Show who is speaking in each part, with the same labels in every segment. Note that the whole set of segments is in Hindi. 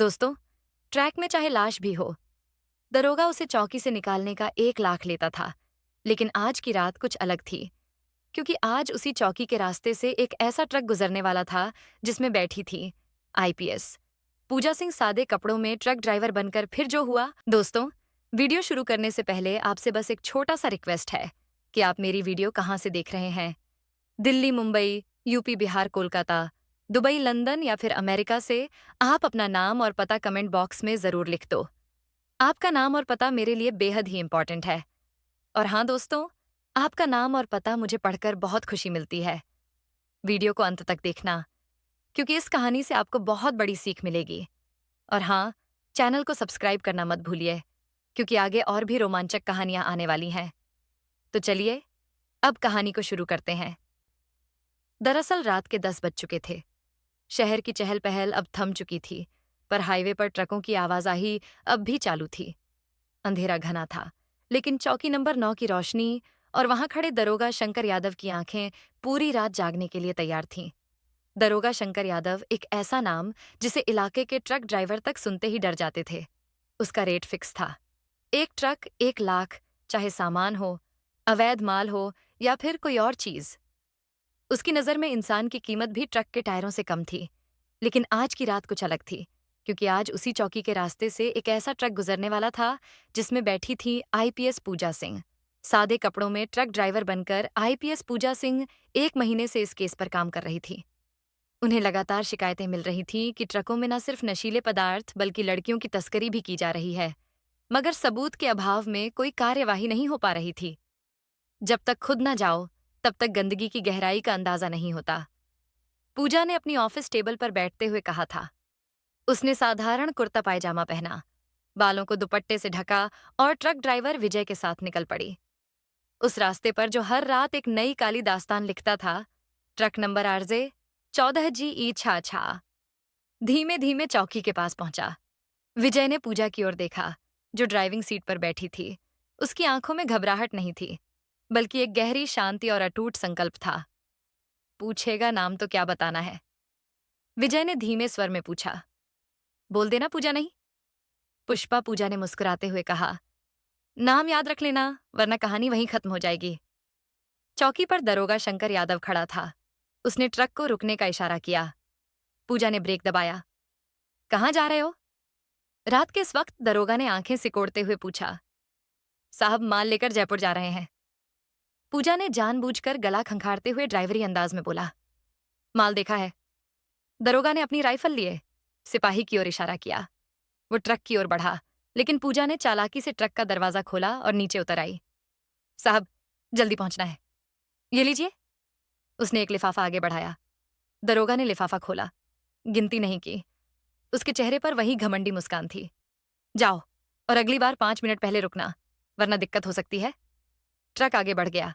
Speaker 1: दोस्तों, ट्रैक में चाहे लाश भी हो, दरोगा उसे चौकी से निकालने का 1 लाख लेता था। लेकिन आज की रात कुछ अलग थी, क्योंकि आज उसी चौकी के रास्ते से एक ऐसा ट्रक गुजरने वाला था जिसमें बैठी थी आईपीएस पूजा सिंह। सादे कपड़ों में ट्रक ड्राइवर बनकर फिर जो हुआ। दोस्तों, वीडियो शुरू करने से पहले आपसे बस एक छोटा सा रिक्वेस्ट है कि आप मेरी वीडियो कहाँ से देख रहे हैं। Delhi, Mumbai, UP, Bihar, Kolkata, Dubai, London या फिर अमेरिका से आप अपना नाम और पता कमेंट बॉक्स में जरूर लिख दो। आपका नाम और पता मेरे लिए बेहद ही इंपॉर्टेंट है। और हाँ दोस्तों, आपका नाम और पता मुझे पढ़कर बहुत खुशी मिलती है। वीडियो को अंत तक देखना, क्योंकि इस कहानी से आपको बहुत बड़ी सीख मिलेगी। और हाँ, चैनल को सब्सक्राइब करना मत भूलिए, क्योंकि आगे और भी रोमांचक कहानियां आने वाली हैं। तो चलिए, अब कहानी को शुरू करते हैं। दरअसल रात के 10 बज चुके थे। शहर की चहल पहल अब थम चुकी थी, पर हाईवे पर ट्रकों की आवाजाही अब भी चालू थी। अंधेरा घना था, लेकिन चौकी नंबर 9 की रोशनी और वहां खड़े दरोगा शंकर यादव की आंखें पूरी रात जागने के लिए तैयार थीं। दरोगा शंकर यादव एक ऐसा नाम जिसे इलाके के ट्रक ड्राइवर तक सुनते ही डर जाते थे। उसका रेट फिक्स था, एक ट्रक 1 लाख, चाहे सामान हो, अवैध माल हो या फिर कोई और चीज। उसकी नजर में इंसान की कीमत भी ट्रक के टायरों से कम थी। लेकिन आज की रात कुछ अलग थी, क्योंकि आज उसी चौकी के रास्ते से एक ऐसा ट्रक गुजरने वाला था जिसमें बैठी थी आईपीएस पूजा सिंह। सादे कपड़ों में ट्रक ड्राइवर बनकर आईपीएस पूजा सिंह 1 महीने से इस केस पर काम कर रही थी। उन्हें लगातार शिकायतें मिल रही थीं कि ट्रकों में न सिर्फ नशीले पदार्थ बल्कि लड़कियों की तस्करी भी की जा रही है, मगर सबूत के अभाव में कोई कार्यवाही नहीं हो पा रही थी। जब तक खुद न जाओ, तब तक गंदगी की गहराई का अंदाजा नहीं होता। पूजा ने अपनी ऑफिस टेबल पर बैठते हुए कहा था। उसने साधारण कुर्ता पायजामा पहना, बालों को दुपट्टे से ढका और ट्रक ड्राइवर विजय के साथ निकल पड़ी। उस रास्ते पर जो हर रात एक नई काली दास्तान लिखता था, ट्रक नंबर आरजे 14 जी ई 6 धीमे धीमे चौकी के पास पहुंचा। विजय ने पूजा की ओर देखा, जो ड्राइविंग सीट पर बैठी थी। उसकी आंखों में घबराहट नहीं थी, बल्कि एक गहरी शांति और अटूट संकल्प था। पूछेगा नाम तो क्या बताना है? विजय ने धीमे स्वर में पूछा। बोल देना पूजा नहीं। पुष्पा, पूजा ने मुस्कुराते हुए कहा। नाम याद रख लेना, वरना कहानी वहीं खत्म हो जाएगी। चौकी पर दरोगा शंकर यादव खड़ा था। उसने ट्रक को रुकने का इशारा किया। पूजा ने ब्रेक दबाया। कहाँ जा रहे हो? रात के इस वक्त दरोगा ने आंखें सिकोड़ते हुए पूछा। साहब, माल लेकर जयपुर जा रहे हैं। पूजा ने जानबूझकर गला खंखारते हुए ड्राइवरी अंदाज में बोला। माल देखा है। दरोगा ने अपनी राइफल लिए सिपाही की ओर इशारा किया। वो ट्रक की ओर बढ़ा, लेकिन पूजा ने चालाकी से ट्रक का दरवाजा खोला और नीचे उतर आई। साहब, जल्दी पहुंचना है। ये लीजिए। उसने एक लिफाफा आगे बढ़ाया। दरोगा ने लिफाफा खोला, गिनती नहीं की। उसके चेहरे पर वही घमंडी मुस्कान थी। जाओ, और अगली बार 5 मिनट पहले रुकना, वरना दिक्कत हो सकती है। ट्रक आगे बढ़ गया।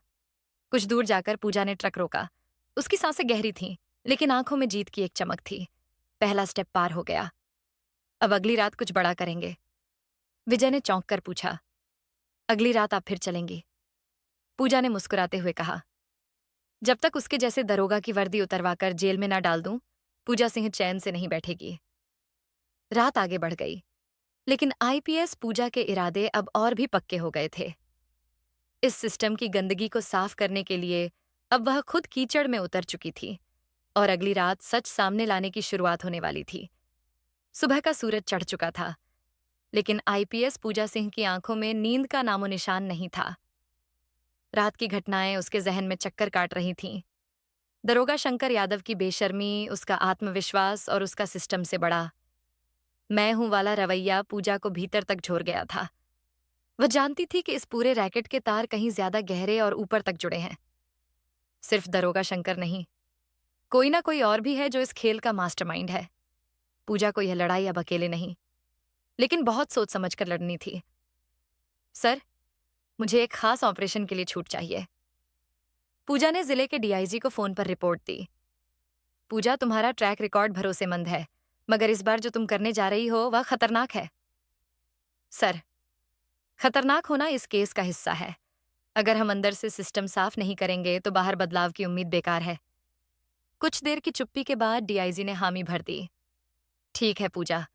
Speaker 1: कुछ दूर जाकर पूजा ने ट्रक रोका। उसकी सांसें गहरी थीं, लेकिन आंखों में जीत की एक चमक थी। पहला स्टेप पार हो गया। अब अगली रात कुछ बड़ा करेंगे। विजय ने चौंक कर पूछा। अगली रात आप फिर चलेंगी? पूजा ने मुस्कुराते हुए कहा। जब तक उसके जैसे दरोगा की वर्दी उतरवाकर जेल में ना डाल दूं, पूजा सिंह चैन से नहीं बैठेगी। रात आगे बढ़ गई, लेकिन आईपीएस पूजा के इरादे अब और भी पक्के हो गए थे। इस सिस्टम की गंदगी को साफ करने के लिए अब वह खुद कीचड़ में उतर चुकी थी, और अगली रात सच सामने लाने की शुरुआत होने वाली थी। सुबह का सूरज चढ़ चुका था, लेकिन आईपीएस पूजा सिंह की आंखों में नींद का नामो निशान नहीं था। रात की घटनाएं उसके जहन में चक्कर काट रही थीं। दरोगा शंकर यादव की बेशर्मी, उसका आत्मविश्वास और उसका सिस्टम से बड़ा मैं हूं वाला रवैया पूजा को भीतर तक झोर गया था। वह जानती थी कि इस पूरे रैकेट के तार कहीं ज्यादा गहरे और ऊपर तक जुड़े हैं। सिर्फ दरोगा शंकर नहीं, कोई ना कोई और भी है जो इस खेल का मास्टरमाइंड है। पूजा को यह लड़ाई अब अकेले नहीं, लेकिन बहुत सोच समझ कर लड़नी थी। सर, मुझे एक खास ऑपरेशन के लिए छूट चाहिए। पूजा ने जिले के डीआईजी को फोन पर रिपोर्ट दी। पूजा, तुम्हारा ट्रैक रिकॉर्ड भरोसेमंद है, मगर इस बार जो तुम करने जा रही हो वह खतरनाक है। सर, खतरनाक होना इस केस का हिस्सा है। अगर हम अंदर से सिस्टम साफ नहीं करेंगे तो बाहर बदलाव की उम्मीद बेकार है। कुछ देर की चुप्पी के बाद डीआईजी ने हामी भर दी। ठीक है पूजा,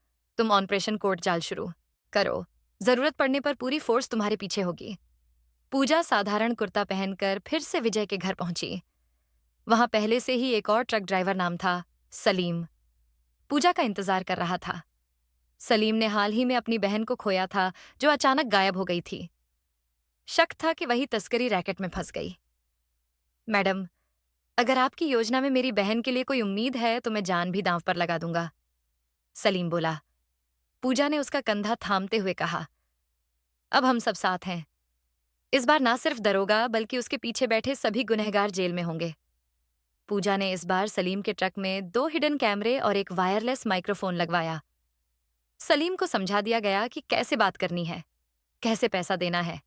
Speaker 1: तुम ऑपरेशन कोर्ट चाल शुरू करो। जरूरत पड़ने पर पूरी फोर्स तुम्हारे पीछे होगी। पूजा साधारण कुर्ता पहनकर फिर से विजय के घर पहुंची। वहां पहले से ही एक और ट्रक ड्राइवर नाम था सलीम, पूजा का इंतजार कर रहा था। सलीम ने हाल ही में अपनी बहन को खोया था, जो अचानक गायब हो गई थी। शक था कि वही तस्करी रैकेट में फंस गई। मैडम, अगर आपकी योजना में मेरी बहन के लिए कोई उम्मीद है तो मैं जान भी दांव पर लगा दूंगा, सलीम बोला। पूजा ने उसका कंधा थामते हुए कहा, अब हम सब साथ हैं। इस बार ना सिर्फ दरोगा बल्कि उसके पीछे बैठे सभी गुनहगार जेल में होंगे। पूजा ने इस बार सलीम के ट्रक में 2 हिडन कैमरे और एक वायरलेस माइक्रोफोन लगवाया। सलीम को समझा दिया गया कि कैसे बात करनी है, कैसे पैसा देना है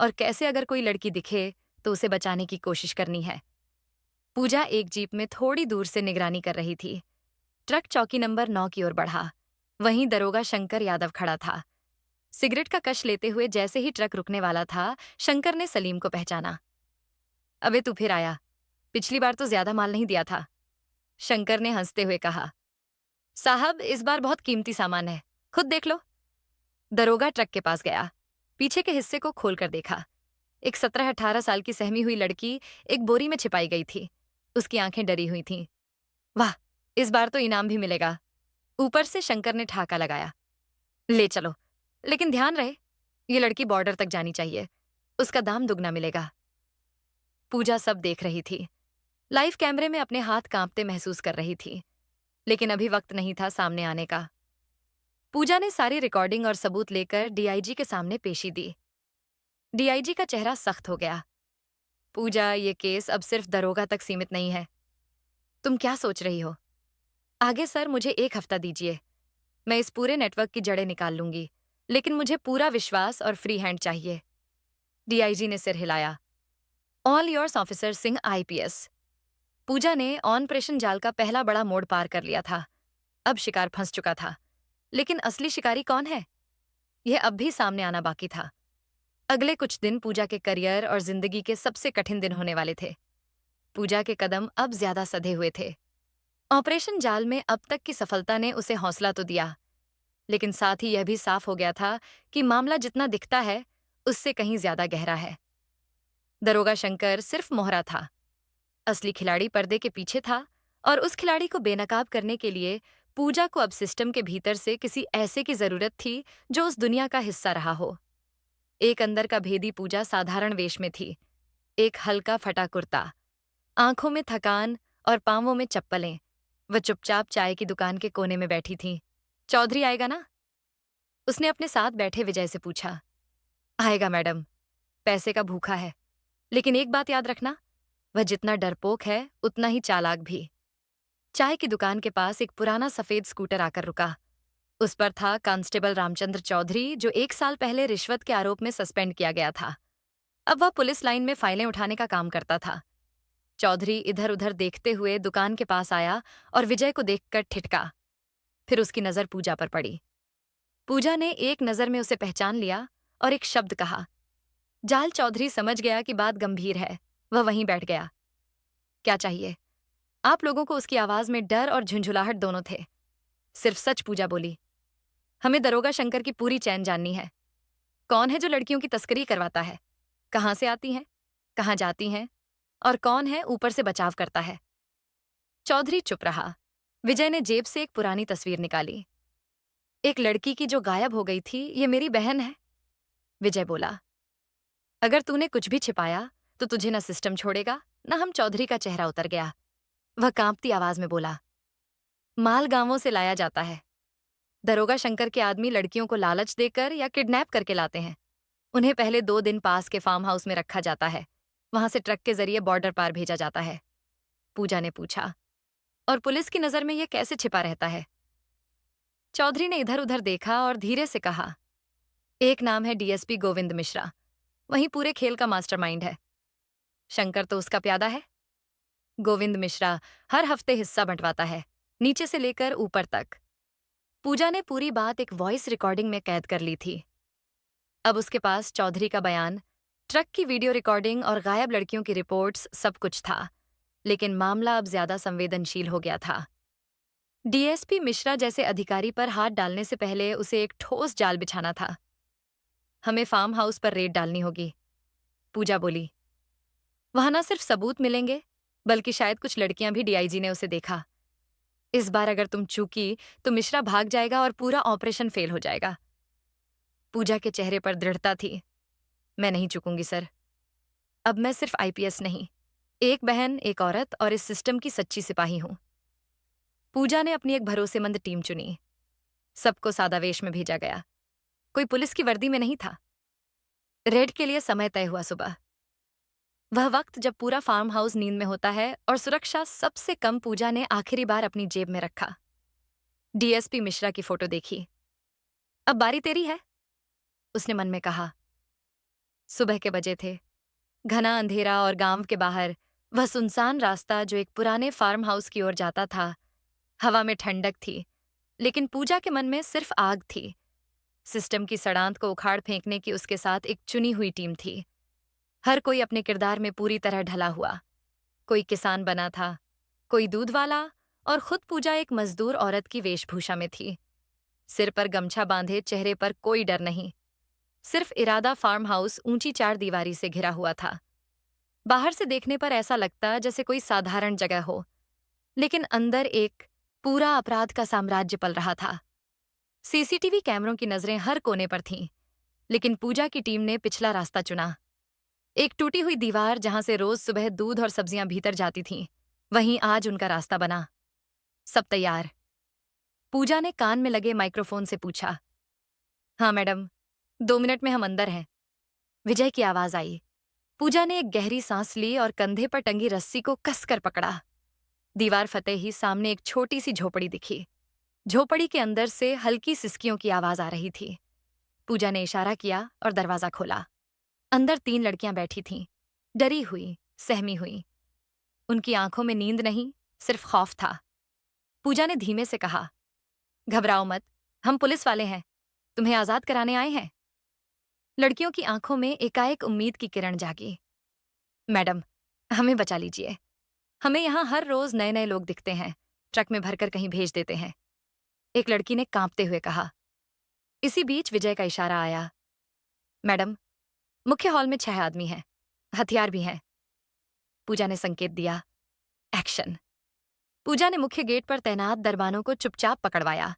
Speaker 1: और कैसे अगर कोई लड़की दिखे तो उसे बचाने की कोशिश करनी है। पूजा एक जीप में थोड़ी दूर से निगरानी कर रही थी। ट्रक चौकी नंबर 9 की ओर बढ़ा। वहीं दरोगा शंकर यादव खड़ा था। सिगरेट का कश लेते हुए जैसे ही ट्रक रुकने वाला था, शंकर ने सलीम को पहचाना। अबे तू फिर आया, पिछली बार तो ज्यादा माल नहीं दिया था, शंकर ने हंसते हुए कहा। साहब, इस बार बहुत कीमती सामान है, खुद देख लो। दरोगा ट्रक के पास गया, पीछे के हिस्से को खोलकर देखा। एक 17-18 साल की सहमी हुई लड़की एक बोरी में छिपाई गई थी। उसकी आंखें डरी हुई थीं। वाह, इस बार तो इनाम भी मिलेगा, ऊपर से शंकर ने ठहाका लगाया। ले चलो, लेकिन ध्यान रहे, ये लड़की बॉर्डर तक जानी चाहिए, उसका दाम दुगना मिलेगा। पूजा सब देख रही थी। लाइव कैमरे में अपने हाथ कांपते महसूस कर रही थी, लेकिन अभी वक्त नहीं था सामने आने का। पूजा ने सारी रिकॉर्डिंग और सबूत लेकर डीआईजी के सामने पेशी दी। डीआईजी का चेहरा सख्त हो गया। पूजा, ये केस अब सिर्फ दरोगा तक सीमित नहीं है। तुम क्या सोच रही हो? आगे सर, मुझे 1 हफ्ता दीजिए, मैं इस पूरे नेटवर्क की जड़ें निकाल लूंगी, लेकिन मुझे पूरा विश्वास और फ्री हैंड चाहिए। डीआईजी ने सिर हिलाया। All yours officer Singh IPS. Pooja ने ऑपरेशन जाल का पहला बड़ा मोड़ पार कर लिया था। अब शिकार फंस चुका था, लेकिन असली शिकारी कौन है, यह अब भी सामने आना बाकी था। अगले कुछ दिन पूजा के करियर और जिंदगी के सबसे कठिन दिन होने वाले थे। पूजा के कदम अब ज्यादा सधे हुए थे। ऑपरेशन जाल में अब तक की सफलता ने उसे हौसला तो दिया, लेकिन साथ ही यह भी साफ हो गया था कि मामला जितना दिखता है उससे कहीं ज्यादा गहरा है। दरोगा शंकर सिर्फ मोहरा था, असली खिलाड़ी पर्दे के पीछे था, और उस खिलाड़ी को बेनकाब करने के लिए पूजा को अब सिस्टम के भीतर से किसी ऐसे की जरूरत थी जो उस दुनिया का हिस्सा रहा हो। एक अंदर का भेदी पूजा साधारण वेश में थी। एक हल्का फटा कुर्ता, आंखों में थकान और पांवों में चप्पलें। वह चुपचाप चाय की दुकान के कोने में बैठी थी। चौधरी आएगा ना? उसने अपने साथ बैठे विजय से पूछा। आएगा मैडम, पैसे का भूखा है, लेकिन एक बात याद रखना, वह जितना डरपोक है उतना ही चालाक भी। चाय की दुकान के पास एक पुराना सफेद स्कूटर आकर रुका। उस पर था कांस्टेबल रामचंद्र चौधरी, जो 1 साल पहले रिश्वत के आरोप में सस्पेंड किया गया था। अब वह पुलिस लाइन में फाइलें उठाने का काम करता था। चौधरी इधर उधर देखते हुए दुकान के पास आया और विजय को देखकर ठिठका। फिर उसकी नजर पूजा पर पड़ी। पूजा ने एक नजर में उसे पहचान लिया और एक शब्द कहा। जाल चौधरी समझ गया कि बात गंभीर है। वह वहीं बैठ गया। क्या चाहिए? आप लोगों को उसकी आवाज में डर और झुंझुलाहट दोनों थे। सिर्फ सच पूजा बोली। हमें दरोगा शंकर की पूरी चैन जाननी है। कौन है जो लड़कियों की तस्करी करवाता है? कहां से आती हैं? कहां जाती हैं? और कौन है ऊपर से बचाव करता है? चौधरी चुप रहा। विजय ने जेब से एक पुरानी तस्वीर निकाली। एक लड़की की जो गायब हो गई थी, ये मेरी बहन है, विजय बोला। अगर तूने कुछ भी छिपाया तो तुझे न सिस्टम छोड़ेगा, न हम। चौधरी का चेहरा उतर गया। वह कांपती आवाज में बोला। माल गांवों से लाया जाता है। दरोगा शंकर के आदमी लड़कियों को लालच देकर या किडनैप करके लाते हैं। उन्हें पहले 2 दिन पास के फार्म हाउस में रखा जाता है, वहां से ट्रक के जरिए बॉर्डर पार भेजा जाता है। पूजा ने पूछा। और पुलिस की नजर में यह कैसे छिपा रहता है? चौधरी ने इधर उधर देखा और धीरे से कहा। एक नाम है डीएसपी गोविंद मिश्रा, वही पूरे खेल का मास्टरमाइंड है। शंकर तो उसका प्यादा है। गोविंद मिश्रा हर हफ्ते हिस्सा बंटवाता है, नीचे से लेकर ऊपर तक। पूजा ने पूरी बात एक वॉइस रिकॉर्डिंग में कैद कर ली थी। अब उसके पास चौधरी का बयान, ट्रक की वीडियो रिकॉर्डिंग और गायब लड़कियों की रिपोर्ट्स, सब कुछ था। लेकिन मामला अब ज्यादा संवेदनशील हो गया था। डीएसपी मिश्रा जैसे अधिकारी पर हाथ डालने से पहले उसे एक ठोस जाल बिछाना था। हमें फार्म हाउस पर रेड डालनी होगी, पूजा बोली। वहां न सिर्फ सबूत मिलेंगे, बल्कि शायद कुछ लड़कियां भी। डीआईजी ने उसे देखा। इस बार अगर तुम चूकी तो मिश्रा भाग जाएगा और पूरा ऑपरेशन फेल हो जाएगा। पूजा के चेहरे पर दृढ़ता थी। मैं नहीं चूकूंगी सर। अब मैं सिर्फ आईपीएस नहीं, एक बहन, एक औरत और इस सिस्टम की सच्ची सिपाही हूं। पूजा ने अपनी एक भरोसेमंद टीम चुनी। सबको सादा वेश में भेजा गया। कोई पुलिस की वर्दी में नहीं था। रेड के लिए समय तय हुआ सुबह। वह वक्त जब पूरा फार्म हाउस नींद में होता है और सुरक्षा सबसे कम। पूजा ने आखिरी बार अपनी जेब में रखा। डीएसपी मिश्रा की फोटो देखी। अब बारी तेरी है, उसने मन में कहा। सुबह के बजे थे। घना अंधेरा और गांव के बाहर वह सुनसान रास्ता जो एक पुराने फार्म हाउस की ओर जाता था। हवा में ठंडक थी, लेकिन पूजा के मन में सिर्फ आग थी। सिस्टम की सड़ांत को उखाड़ फेंकने की उसके साथ एक चुनी हुई टीम थी। हर कोई अपने किरदार में पूरी तरह ढला हुआ। कोई किसान बना था, कोई दूध वाला, और खुद पूजा एक मजदूर औरत की वेशभूषा में थी। सिर पर गमछा बांधे, चेहरे पर कोई डर नहीं, सिर्फ इरादा। फार्म हाउस ऊंची चार दीवारी से घिरा हुआ था। बाहर से देखने पर ऐसा लगता जैसे कोई साधारण जगह हो, लेकिन अंदर एक पूरा अपराध का साम्राज्य पल रहा था। सीसीटीवी कैमरों की नजरें हर कोने पर थीं, लेकिन पूजा की टीम ने पिछला रास्ता चुना। एक टूटी हुई दीवार जहां से रोज सुबह दूध और सब्जियां भीतर जाती थीं, वहीं आज उनका रास्ता बना। सब तैयार? पूजा ने कान में लगे माइक्रोफोन से पूछा। हाँ मैडम, 2 मिनट में हम अंदर हैं, विजय की आवाज आई। पूजा ने एक गहरी सांस ली और कंधे पर टंगी रस्सी को कसकर पकड़ा। दीवार फते ही सामने एक छोटी सी झोपड़ी दिखी। झोपड़ी के अंदर से हल्की सिसकियों की आवाज आ रही थी। पूजा ने इशारा किया और दरवाजा खोला। अंदर 3 लड़कियां बैठी थीं, डरी हुई, सहमी हुई। उनकी आंखों में नींद नहीं, सिर्फ खौफ था। पूजा ने धीमे से कहा, घबराओ मत, हम पुलिस वाले हैं, तुम्हें आजाद कराने आए हैं। लड़कियों की आंखों में एकाएक उम्मीद की किरण जागी। मैडम, हमें बचा लीजिए। हमें यहां हर रोज नए नए लोग दिखते हैं, ट्रक में भरकर कहीं भेज देते हैं, एक लड़की ने कांपते हुए कहा। इसी बीच विजय का इशारा आया। मैडम, मुख्य हॉल में 6 आदमी हैं, हथियार भी हैं। पूजा ने संकेत दिया। एक्शन। पूजा ने मुख्य गेट पर तैनात दरबानों को चुपचाप पकड़वाया।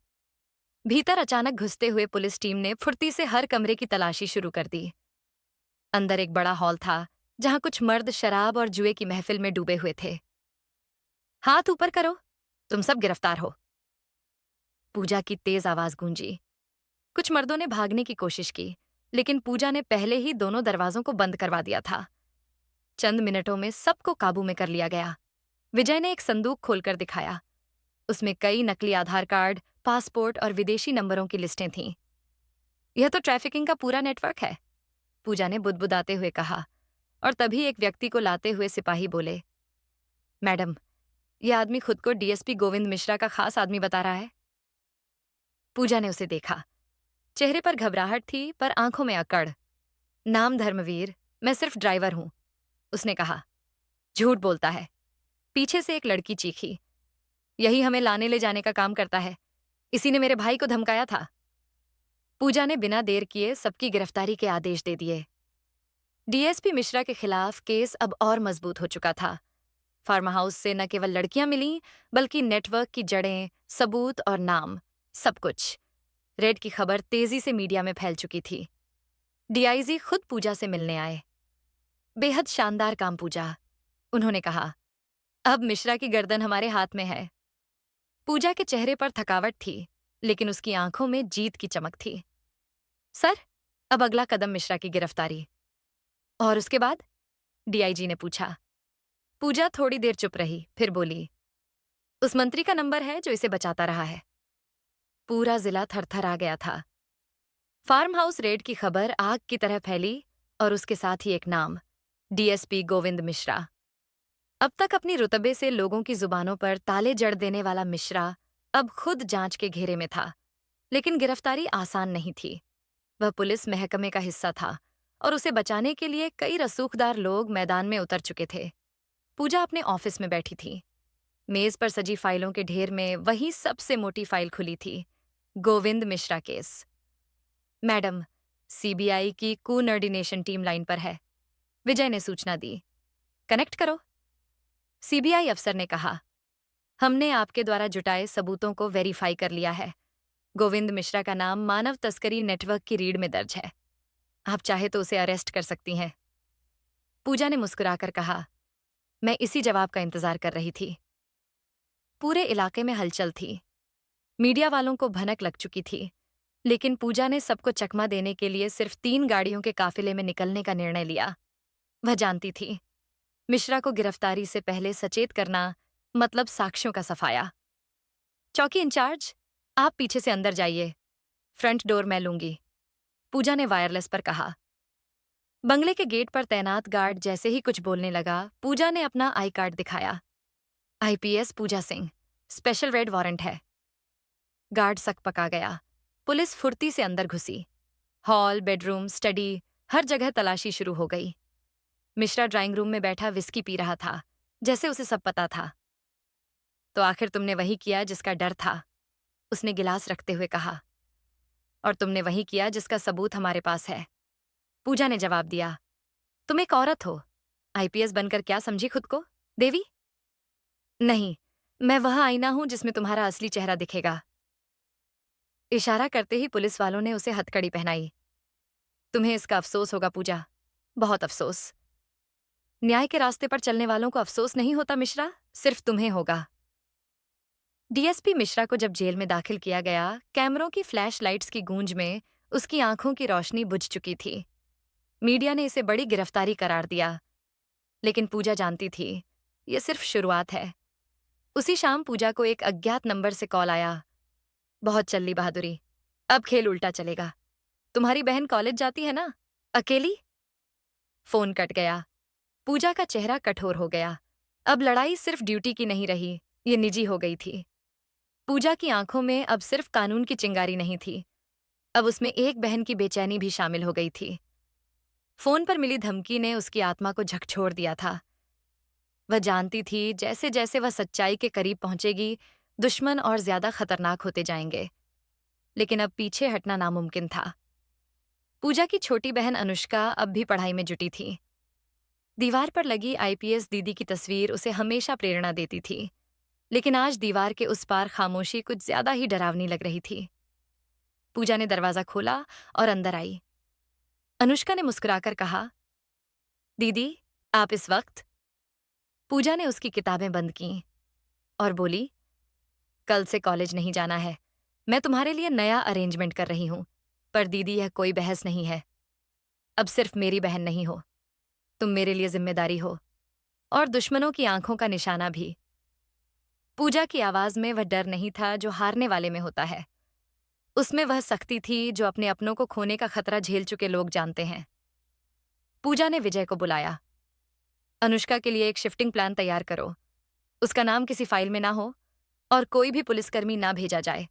Speaker 1: भीतर अचानक घुसते हुए पुलिस टीम ने फुर्ती से हर कमरे की तलाशी शुरू कर दी। अंदर एक बड़ा हॉल था, जहां कुछ मर्द शराब और जुए की महफिल में डूबे हुए थे। हाथ ऊपर करो, तुम सब गिरफ्तार हो, पूजा की तेज आवाज गूंजी। कुछ मर्दों ने भागने की कोशिश की, लेकिन पूजा ने पहले ही दोनों दरवाजों को बंद करवा दिया था। चंद मिनटों में सबको काबू में कर लिया गया। विजय ने एक संदूक खोलकर दिखाया। उसमें कई नकली आधार कार्ड, पासपोर्ट और विदेशी नंबरों की लिस्टें थीं। यह तो ट्रैफिकिंग का पूरा नेटवर्क है, पूजा ने बुदबुदाते हुए कहा। और तभी एक व्यक्ति को लाते हुए सिपाही बोले, मैडम, यह आदमी खुद को डीएसपी गोविंद मिश्रा का खास आदमी बता रहा है। पूजा ने उसे देखा। चेहरे पर घबराहट थी, पर आंखों में अकड़। नाम धर्मवीर, मैं सिर्फ ड्राइवर हूं, उसने कहा। झूठ बोलता है, पीछे से एक लड़की चीखी। यही हमें लाने ले जाने का काम करता है, इसी ने मेरे भाई को धमकाया था। पूजा ने बिना देर किए सबकी गिरफ्तारी के आदेश दे दिए। डीएसपी मिश्रा के खिलाफ केस अब और मजबूत हो चुका था। फार्म हाउस से न केवल लड़कियां मिलीं, बल्कि नेटवर्क की जड़ें, सबूत और नाम, सब कुछ। रेड की खबर तेजी से मीडिया में फैल चुकी थी। डीआईजी खुद पूजा से मिलने आए। बेहद शानदार काम पूजा, उन्होंने कहा। अब मिश्रा की गर्दन हमारे हाथ में है। पूजा के चेहरे पर थकावट थी, लेकिन उसकी आंखों में जीत की चमक थी। सर, अब अगला कदम मिश्रा की गिरफ्तारी। और उसके बाद? डीआईजी ने पूछा। पूजा थोड़ी देर चुप रही, फिर बोली, उस मंत्री का नंबर है जो इसे बचाता रहा है। पूरा जिला थरथरा गया था। फार्म हाउस रेड की खबर आग की तरह फैली, और उसके साथ ही एक नाम, डीएसपी गोविंद मिश्रा। अब तक अपनी रुतबे से लोगों की जुबानों पर ताले जड़ देने वाला मिश्रा अब खुद जांच के घेरे में था। लेकिन गिरफ्तारी आसान नहीं थी। वह पुलिस महकमे का हिस्सा था, और उसे बचाने के लिए कई रसूखदार लोग मैदान में उतर चुके थे। पूजा अपने ऑफिस में बैठी थी। मेज पर सजी फाइलों के ढेर में वही सबसे मोटी फाइल खुली थी। Govind Mishra case. Madam, CBI की कोऑर्डिनेशन टीम लाइन पर है, विजय ने सूचना दी। कनेक्ट करो। सीबीआई अफसर ने कहा, हमने आपके द्वारा जुटाए सबूतों को वेरीफाई कर लिया है। गोविंद मिश्रा का नाम मानव तस्करी नेटवर्क की रीढ़ में दर्ज है। आप चाहे तो उसे अरेस्ट कर सकती हैं। पूजा ने मुस्कुराकर कहा, मैं इसी जवाब का इंतजार कर रही थी। पूरे इलाके में हलचल थी। मीडिया वालों को भनक लग चुकी थी, लेकिन पूजा ने सबको चकमा देने के लिए सिर्फ 3 गाड़ियों के काफिले में निकलने का निर्णय लिया। वह जानती थी, मिश्रा को गिरफ्तारी से पहले सचेत करना मतलब साक्ष्यों का सफाया। चौकी इंचार्ज, आप पीछे से अंदर जाइए, फ्रंट डोर मैं लूंगी, पूजा ने वायरलेस पर कहा। बंगले के गेट पर तैनात गार्ड जैसे ही कुछ बोलने लगा, पूजा ने अपना आई कार्ड दिखाया। आईपीएस पूजा सिंह, स्पेशल रेड वारंट है। गार्ड सकपका गया। पुलिस फुर्ती से अंदर घुसी। हॉल, बेडरूम, स्टडी, हर जगह तलाशी शुरू हो गई। मिश्रा ड्राइंग रूम में बैठा विस्की पी रहा था, जैसे उसे सब पता था। तो आखिर तुमने वही किया जिसका डर था, उसने गिलास रखते हुए कहा। और तुमने वही किया जिसका सबूत हमारे पास है, पूजा ने जवाब दिया। तुम एक औरत हो, आईपीएस बनकर क्या समझी खुद को, देवी? नहीं, मैं वह आईना हूं जिसमें तुम्हारा असली चेहरा दिखेगा। इशारा करते ही पुलिस वालों ने उसे हथकड़ी पहनाई। तुम्हें इसका अफसोस होगा पूजा, बहुत अफसोस। न्याय के रास्ते पर चलने वालों को अफसोस नहीं होता मिश्रा, सिर्फ तुम्हें होगा। डीएसपी मिश्रा को जब जेल में दाखिल किया गया, कैमरों की फ्लैश लाइट्स की गूंज में उसकी आंखों की रोशनी बुझ चुकी थी। मीडिया ने इसे बड़ी गिरफ्तारी करार दिया, लेकिन पूजा जानती थी, ये सिर्फ शुरुआत है। उसी शाम पूजा को एक अज्ञात नंबर से कॉल आया। बहुत चल ली बहादुरी, अब खेल उल्टा चलेगा। तुम्हारी बहन कॉलेज जाती है ना, अकेली? फोन कट गया। पूजा का चेहरा कठोर हो गया। अब लड़ाई सिर्फ ड्यूटी की नहीं रही, ये निजी हो गई थी। पूजा की आंखों में अब सिर्फ कानून की चिंगारी नहीं थी, अब उसमें एक बहन की बेचैनी भी शामिल हो गई थी। फोन पर मिली धमकी ने उसकी आत्मा को झकझोर दिया था। वह जानती थी, जैसे जैसे वह सच्चाई के करीब पहुंचेगी, दुश्मन और ज्यादा खतरनाक होते जाएंगे। लेकिन अब पीछे हटना नामुमकिन था। पूजा की छोटी बहन अनुष्का अब भी पढ़ाई में जुटी थी। दीवार पर लगी आईपीएस दीदी की तस्वीर उसे हमेशा प्रेरणा देती थी, लेकिन आज दीवार के उस पार खामोशी कुछ ज्यादा ही डरावनी लग रही थी। पूजा ने दरवाजा खोला और अंदर आई। अनुष्का ने मुस्कुराकर कहा, दीदी, आप इस वक्त? पूजा ने उसकी किताबें बंद की और बोली, कल से कॉलेज नहीं जाना है। मैं तुम्हारे लिए नया अरेंजमेंट कर रही हूं, पर दीदी यह कोई बहस नहीं है। अब सिर्फ मेरी बहन नहीं हो, तुम मेरे लिए जिम्मेदारी हो, और दुश्मनों की आंखों का निशाना भी। पूजा की आवाज में वह डर नहीं था जो हारने वाले में होता है, उसमें वह सख्ती थी जो अपने अपनों को खोने का खतरा झेल चुके लोग जानते हैं। पूजा ने विजय को बुलाया। अनुष्का के लिए एक शिफ्टिंग प्लान तैयार करो, उसका नाम किसी फाइल में ना हो और कोई भी पुलिसकर्मी ना भेजा जाए।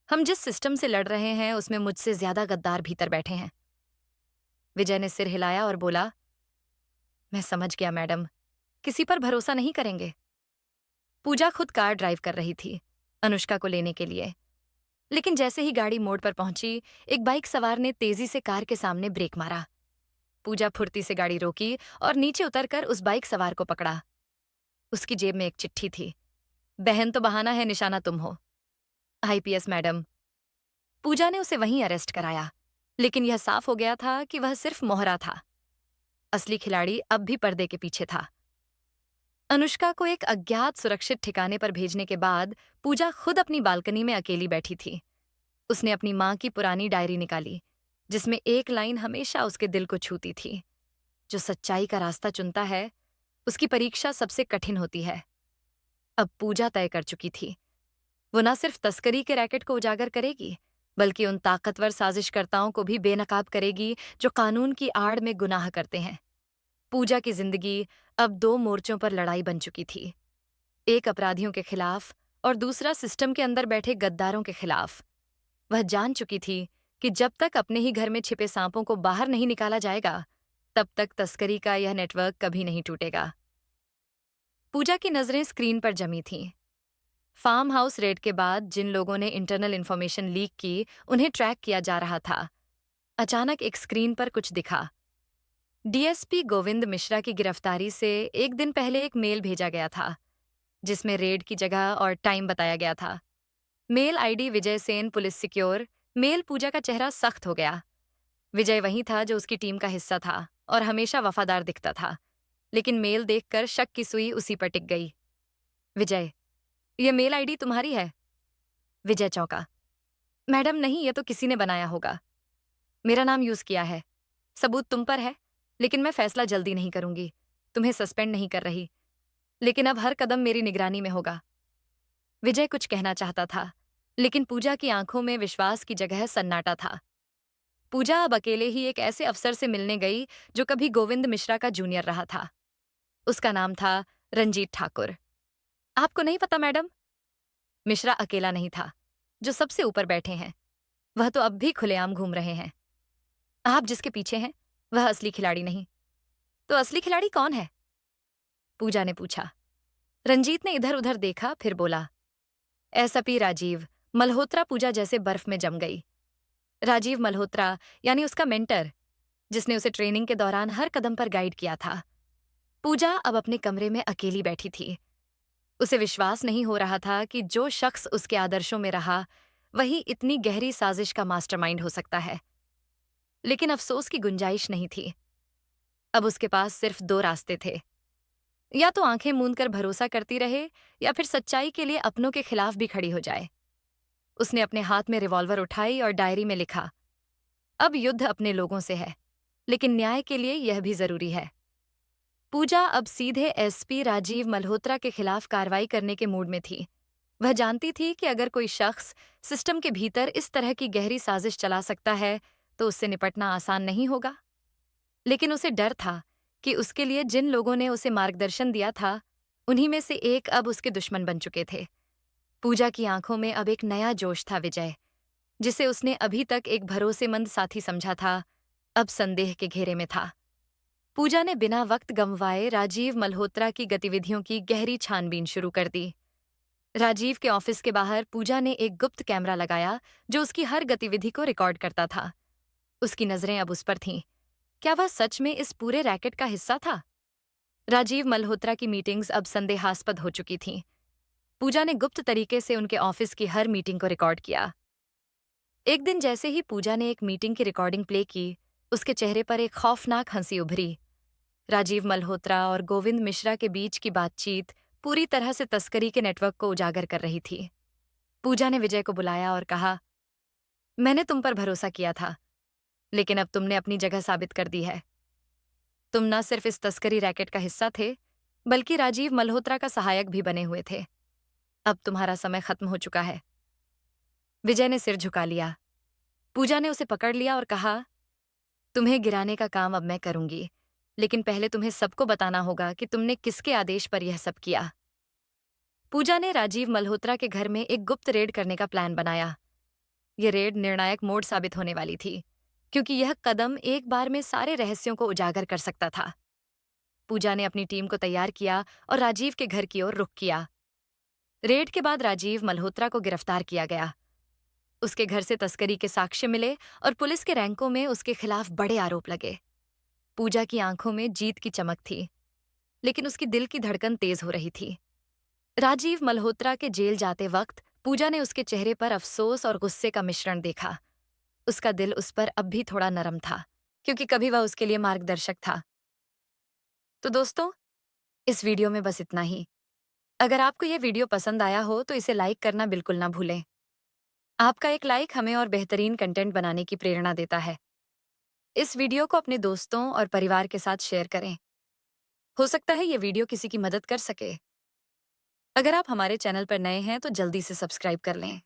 Speaker 1: हम जिस सिस्टम से लड़ रहे हैं उसमें मुझसे ज्यादा गद्दार भीतर बैठे हैं। विजय ने सिर हिलाया और बोला, मैं समझ गया मैडम, किसी पर भरोसा नहीं करेंगे। पूजा खुद कार ड्राइव कर रही थी अनुष्का को लेने के लिए, लेकिन जैसे ही गाड़ी मोड़ पर पहुंची, एक बाइक सवार ने तेजी से कार के सामने ब्रेक मारा। पूजा फुर्ती से गाड़ी रोकी और नीचे उतरकर उस बाइक सवार को पकड़ा। उसकी जेब में एक चिट्ठी थी। बहन तो बहाना है, निशाना तुम हो। IPS madam. पूजा ने उसे वहीं अरेस्ट कराया, लेकिन यह साफ हो गया था कि वह सिर्फ मोहरा था। असली खिलाड़ी अब भी पर्दे के पीछे था। अनुष्का को एक अज्ञात सुरक्षित ठिकाने पर भेजने के बाद पूजा खुद अपनी बालकनी में अकेली बैठी थी। उसने अपनी माँ की पुरानी डायरी निकाली, जिसमें एक लाइन हमेशा उसके दिल को छूती थी, जो सच्चाई का रास्ता चुनता है, उसकी परीक्षा सबसे कठिन होती है। अब पूजा तय कर चुकी थी, वो न सिर्फ तस्करी के रैकेट को उजागर करेगी, बल्कि उन ताकतवर साजिशकर्ताओं को भी बेनकाब करेगी जो कानून की आड़ में गुनाह करते हैं। पूजा की जिंदगी अब 2 मोर्चों पर लड़ाई बन चुकी थी, एक अपराधियों के खिलाफ और दूसरा सिस्टम के अंदर बैठे गद्दारों के खिलाफ। वह जान चुकी थी कि जब तक अपने ही घर में छिपे सांपों को बाहर नहीं निकाला जाएगा, तब तक तस्करी का यह नेटवर्क कभी नहीं टूटेगा। पूजा की नजरें स्क्रीन पर जमी थीं। फार्म हाउस रेड के बाद जिन लोगों ने इंटरनल इंफॉर्मेशन लीक की, उन्हें ट्रैक किया जा रहा था। अचानक एक स्क्रीन पर कुछ दिखा। डीएसपी गोविंद मिश्रा की गिरफ्तारी से एक दिन पहले एक मेल भेजा गया था, जिसमें रेड की जगह और टाइम बताया गया था। Mail ID Vijay Sen, police secure. Mail पूजा का चेहरा सख्त हो गया। विजय वही था जो उसकी टीम का हिस्सा था और हमेशा वफादार दिखता था, लेकिन मेल देखकर शक की सुई उसी पर टिक गई। विजय, ये मेल आईडी तुम्हारी है? विजय चौंका। मैडम नहीं, ये तो किसी ने बनाया होगा। मेरा नाम यूज किया है। सबूत तुम पर है, लेकिन मैं फैसला जल्दी नहीं करूंगी। तुम्हें सस्पेंड नहीं कर रही, लेकिन अब हर कदम मेरी निगरानी में होगा। विजय कुछ कहना चाहता था, लेकिन पूजा की आंखों में विश्वास की जगह सन्नाटा था। पूजा अब अकेले ही एक ऐसे अफसर से मिलने गई जो कभी गोविंद मिश्रा का जूनियर रहा था। उसका नाम था रंजीत ठाकुर। आपको नहीं पता मैडम? मिश्रा अकेला नहीं था जो सबसे ऊपर बैठे हैं। वह तो अब भी खुलेआम घूम रहे हैं। आप जिसके पीछे हैं, वह असली खिलाड़ी नहीं। तो असली खिलाड़ी कौन है? पूजा ने पूछा। रंजीत ने इधर उधर देखा, फिर बोला, एसपी राजीव मल्होत्रा। पूजा जैसे बर्फ में जम गई। राजीव मल्होत्रा, यानी उसका मेंटर, जिसने उसे ट्रेनिंग के दौरान हर कदम पर गाइड किया था। पूजा अब अपने कमरे में अकेली बैठी थी। उसे विश्वास नहीं हो रहा था कि जो शख्स उसके आदर्शों में रहा, वही इतनी गहरी साजिश का मास्टरमाइंड हो सकता है। लेकिन अफसोस की गुंजाइश नहीं थी। अब उसके पास सिर्फ दो रास्ते थे। या तो आंखें मूंद कर भरोसा करती रहे, या फिर सच्चाई के लिए अपनों के खिलाफ भी खड़ी हो जाए। उसने अपने हाथ में रिवॉल्वर उठाई और डायरी में लिखा, अब युद्ध अपने लोगों से है, लेकिन न्याय के लिए यह भी जरूरी है। पूजा अब सीधे एसपी राजीव मल्होत्रा के खिलाफ कार्रवाई करने के मूड में थी। वह जानती थी कि अगर कोई शख्स सिस्टम के भीतर इस तरह की गहरी साजिश चला सकता है, तो उससे निपटना आसान नहीं होगा। लेकिन उसे डर था कि उसके लिए जिन लोगों ने उसे मार्गदर्शन दिया था, उन्हीं में से एक अब उसके दुश्मन बन चुके थे। पूजा की आंखों में अब एक नया जोश था। विजय, जिसे उसने अभी तक एक भरोसेमंद साथी समझा था, अब संदेह के घेरे में था। पूजा ने बिना वक्त गंवाए राजीव मल्होत्रा की गतिविधियों की गहरी छानबीन शुरू कर दी। राजीव के ऑफिस के बाहर पूजा ने एक गुप्त कैमरा लगाया जो उसकी हर गतिविधि को रिकॉर्ड करता था। उसकी नजरें अब उस पर थीं। क्या वह सच में इस पूरे रैकेट का हिस्सा था? राजीव मल्होत्रा की मीटिंग्स अब संदेहास्पद हो चुकी थीं। पूजा ने गुप्त तरीके से उनके ऑफिस की हर मीटिंग को रिकॉर्ड किया। एक दिन जैसे ही पूजा ने एक मीटिंग की रिकॉर्डिंग प्ले की, उसके चेहरे पर एक खौफनाक हंसी उभरी। राजीव मल्होत्रा और गोविंद मिश्रा के बीच की बातचीत पूरी तरह से तस्करी के नेटवर्क को उजागर कर रही थी। पूजा ने विजय को बुलाया और कहा, मैंने तुम पर भरोसा किया था, लेकिन अब तुमने अपनी जगह साबित कर दी है। तुम न सिर्फ इस तस्करी रैकेट का हिस्सा थे, बल्कि राजीव मल्होत्रा का सहायक भी बने हुए थे। अब तुम्हारा समय खत्म हो चुका है। विजय ने सिर झुका लिया। पूजा ने उसे पकड़ लिया और कहा, तुम्हें गिराने का काम अब मैं करूंगी, लेकिन पहले तुम्हें सबको बताना होगा कि तुमने किसके आदेश पर यह सब किया। पूजा ने राजीव मल्होत्रा के घर में एक गुप्त रेड करने का प्लान बनाया। यह रेड निर्णायक मोड़ साबित होने वाली थी, क्योंकि यह कदम एक बार में सारे रहस्यों को उजागर कर सकता था। पूजा ने अपनी टीम को तैयार किया और राजीव के घर की ओर रुख किया। रेड के बाद राजीव मल्होत्रा को गिरफ्तार किया गया। उसके घर से तस्करी के साक्ष्य मिले और पुलिस के रैंकों में उसके खिलाफ बड़े आरोप लगे। पूजा की आंखों में जीत की चमक थी, लेकिन उसकी दिल की धड़कन तेज हो रही थी। राजीव मल्होत्रा के जेल जाते वक्त पूजा ने उसके चेहरे पर अफसोस और गुस्से का मिश्रण देखा। उसका दिल उस पर अब भी थोड़ा नरम था, क्योंकि कभी वह उसके लिए मार्गदर्शक था। तो दोस्तों, इस वीडियो में बस इतना ही। अगर आपको यह वीडियो पसंद आया हो तो इसे लाइक करना बिल्कुल ना भूलें। आपका एक लाइक हमें और बेहतरीन कंटेंट बनाने की प्रेरणा देता है। इस वीडियो को अपने दोस्तों और परिवार के साथ शेयर करें। हो सकता है ये वीडियो किसी की मदद कर सके। अगर आप हमारे चैनल पर नए हैं तो जल्दी से सब्सक्राइब कर लें।